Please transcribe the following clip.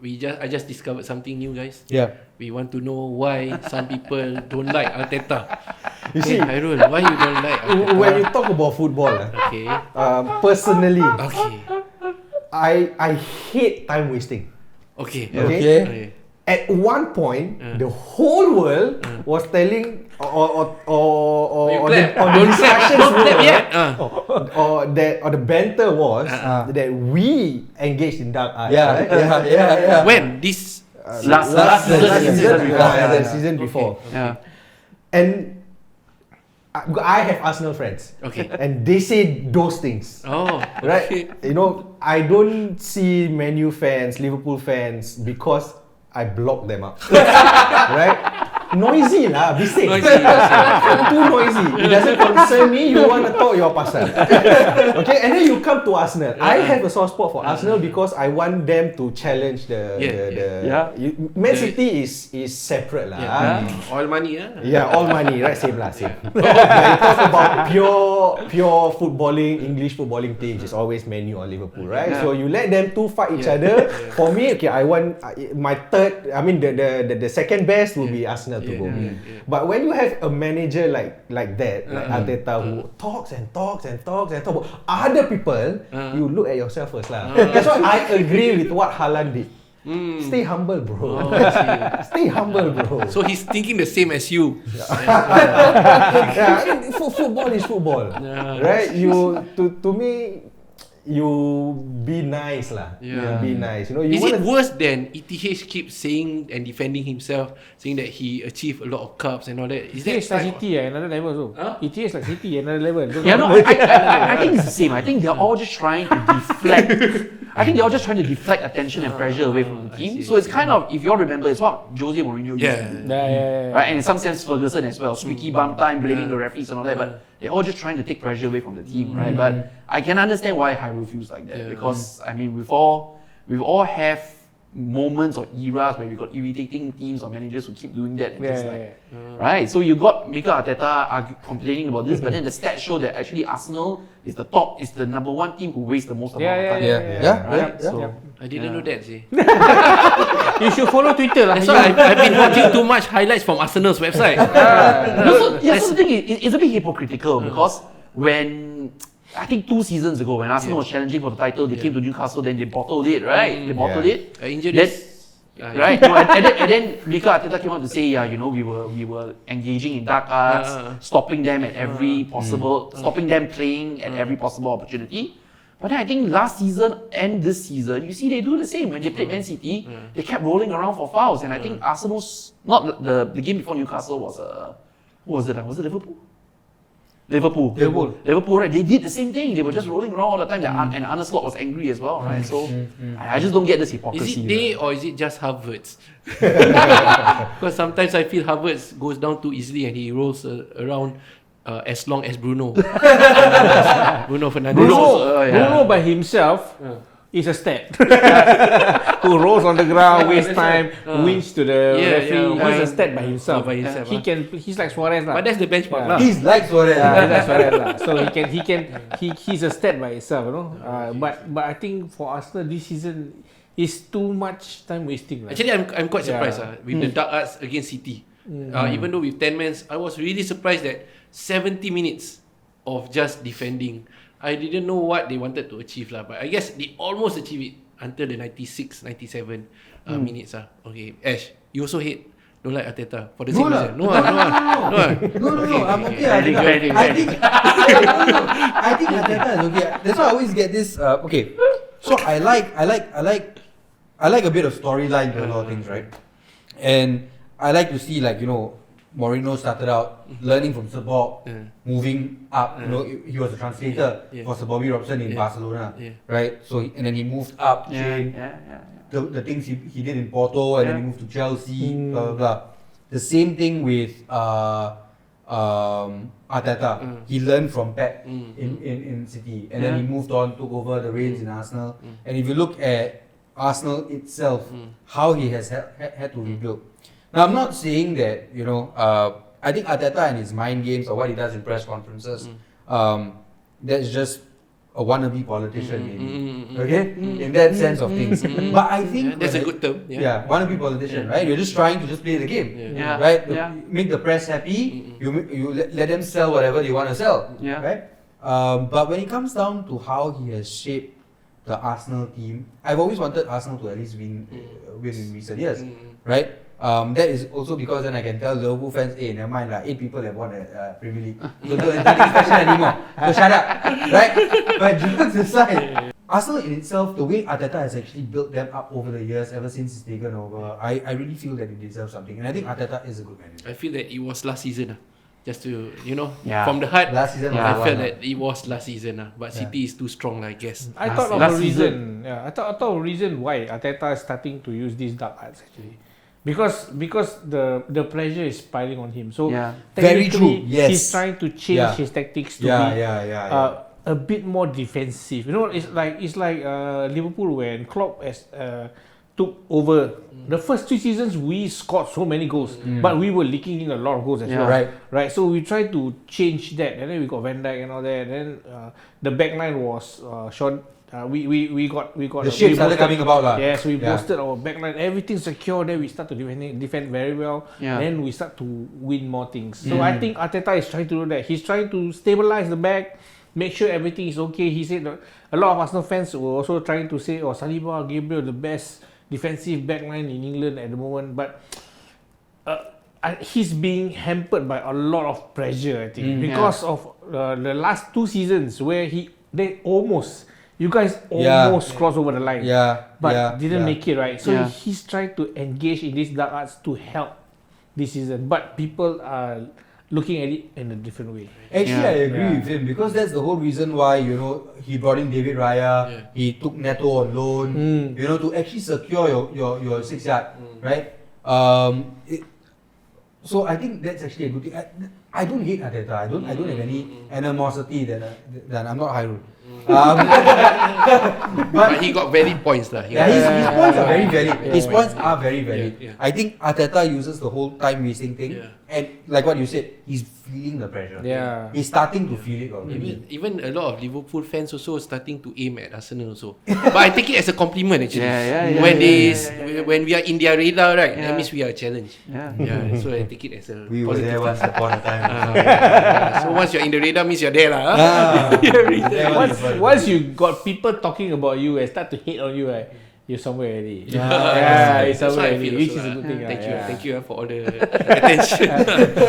I just discovered something new, guys. Yeah. We want to know why some people don't like Arteta. You see, Hairul, why you don't like Arteta? when you talk about football, Okay. personally, Okay. I hate time wasting. Okay. Okay. At one point, the whole world was telling or the discussions or the banter was that we engaged in dark arts. Yeah. When this Last season before. Okay. Yeah. And I have Arsenal friends. Okay. And they say those things. Oh, Right? okay. You know, I don't see Man U fans, Liverpool fans because I block them up. Right? Noisy lah, bising. Too noisy. It doesn't concern me. You want to talk your pasal. Okay, and then you come to Arsenal. I have a soft spot for Arsenal because I want them to challenge Man City is separate lah. All money, Yeah, all money, right? Same lah, same. When you talk about pure footballing, English footballing teams, it's always Man U or Liverpool, right? So you let them two fight each other. For me, okay, I want my third. I mean, the second best will be Arsenal to go. But when you have a manager like that, like Arteta, who talks and talks about other people, you look at yourself first lah. That's why I agree with what Haaland did. Stay humble, bro. Stay humble, bro. So he's thinking the same as you. Football is football, right? To me, you be nice lah. Be nice. You know, Is it worse than ETH keeps saying and defending himself, saying that he achieved a lot of cups and all that? Is that ETH like City another level also. ETH like City another level. Yeah, no, I think it's the same. I think they're all just trying to deflect. I think they're all just trying to deflect attention and pressure away from the team. So it's kind of, if you all remember, it's what Jose Mourinho used to do. Right? And in some sense, Ferguson as well. Squeaky bum time, blaming the referees and all that. But they're all just trying to take pressure away from the team, right? But I can understand why Hyrule feels like that. Because, I mean, we've all have moments or eras where we've got irritating teams or managers who keep doing that. And right? So you got Mikel Arteta complaining about this, but then the stats show that actually Arsenal is the number one team who wastes the most amount of time. Right? So I didn't know that, see. You should follow Twitter lah. That's why I've been watching too much highlights from Arsenal's website. So the thing is, it's a bit hypocritical because when I think 2 seasons ago when Arsenal was challenging for the title, they came to Newcastle, then they bottled it, right? They bottled it. Injuries. Right? No, and then Mikel Arteta came out to say, we were engaging in dark arts, stopping them at every possible, stopping them playing at every possible opportunity. But then I think last season and this season, you see they do the same. When they played Man City, they kept rolling around for fouls, and I think Arsenal's not the game before Newcastle was who was it? Was it Liverpool? Liverpool, right? They did the same thing. They were just rolling around all the time. And Arne Slot was angry as well, right? So I just don't get this hypocrisy. Is it they or is it just Havertz? Because sometimes I feel Havertz goes down too easily and he rolls around as long as Bruno. Bruno Fernandes. Bruno by himself is a stat. Who rolls on the ground, wastes time, wins to the referee. He's a stat by himself. He's like Suarez lah. But that's the benchmark lah. He's like Suarez. So he's a stat by himself, you know. But I think for Arsenal this season is too much time wasting. Actually, I'm quite surprised with the dark arts against City. Even though with 10 men, I was really surprised that 70 minutes of just defending. I didn't know what they wanted to achieve lah, but I guess they almost achieved it until the 96, 97 minutes lah. Okay, Ash, you also don't like Arteta for the same reason? No. I'm okay. I think Arteta is okay. That's why I always get this. Okay, so I like a bit of storyline to a lot of things, right? And I like to see Mourinho started out learning from Sir Bob, moving up. He was a translator for Sir Bobby Robson in Barcelona, right? So and then he moved up, the things he did in Porto, and then he moved to Chelsea, blah blah blah. The same thing with Arteta. He learned from Pep in City, and then he moved on, took over the reins in Arsenal. And if you look at Arsenal itself, how he has had to rebuild. Now, I'm not saying that, I think Arteta and his mind games or what he does in press conferences, that's just a wannabe politician, maybe. Okay, in that sense of things. But I think that's a good term. Yeah, wannabe politician, right? You're just trying to just play the game, right? Make the press happy. You let them sell whatever they want to sell, right? But when it comes down to how he has shaped the Arsenal team, I've always wanted Arsenal to at least win in recent years, right? That is also because then I can tell Liverpool fans, hey, never mind, 8 people have won the Premier League. So don't nothing special anymore. So shut up, right? But jokes aside, Arsenal in itself, the way Arteta has actually built them up over the years, ever since he's taken over, I really feel that it deserves something. And I think Arteta is a good manager. I feel that it was last season. Just to, from the heart, last season I felt that it was last season. But City is too strong, I guess. I thought of a reason. I thought of a reason why Arteta is starting to use these dark arts actually. Because the pressure is piling on him. So very true. Yes. He's trying to change his tactics to be a bit more defensive. It's like Liverpool when Klopp has took over. The first 2 seasons we scored so many goals, but we were leaking in a lot of goals as well. Right. So we tried to change that, and then we got Van Dijk and all that. And then the back line was short. We got the shape started coming about lah. Yeah, so we boosted our backline, everything secure. Then we start to defend very well. Then we start to win more things. So I think Arteta is trying to do that. He's trying to stabilize the back, make sure everything is okay. He said a lot of Arsenal fans were also trying to say, Saliba, Gabriel, the best defensive backline in England at the moment. But he's being hampered by a lot of pressure, I think, because of the last 2 seasons where you guys almost crossed over the line, but didn't make it, right? So he's trying to engage in these dark arts to help this season, but people are looking at it in a different way. Actually, I agree with him because that's the whole reason why he brought in David Raya, he took Neto on loan, to actually secure your 6 yard, right? So I think that's actually a good thing. I don't hate Arteta. I don't have any animosity that I'm not Hyrule. But he got valid points lah. His points are very valid. His points are very valid. I think Arteta uses the whole time wasting thing, and like what you said, he's feeling the pressure. He's starting to feel it already. Even a lot of Liverpool fans also starting to aim at Arsenal also. But I take it as a compliment actually. When we are in their radar, right? That means we are a challenge. So I take it as a we were there once upon a time. So once you're in the radar means you're there lah. Once you got people talking about you and start to hate on you, you're somewhere already. You're somewhere already, which is a good thing. Thank you for all the attention.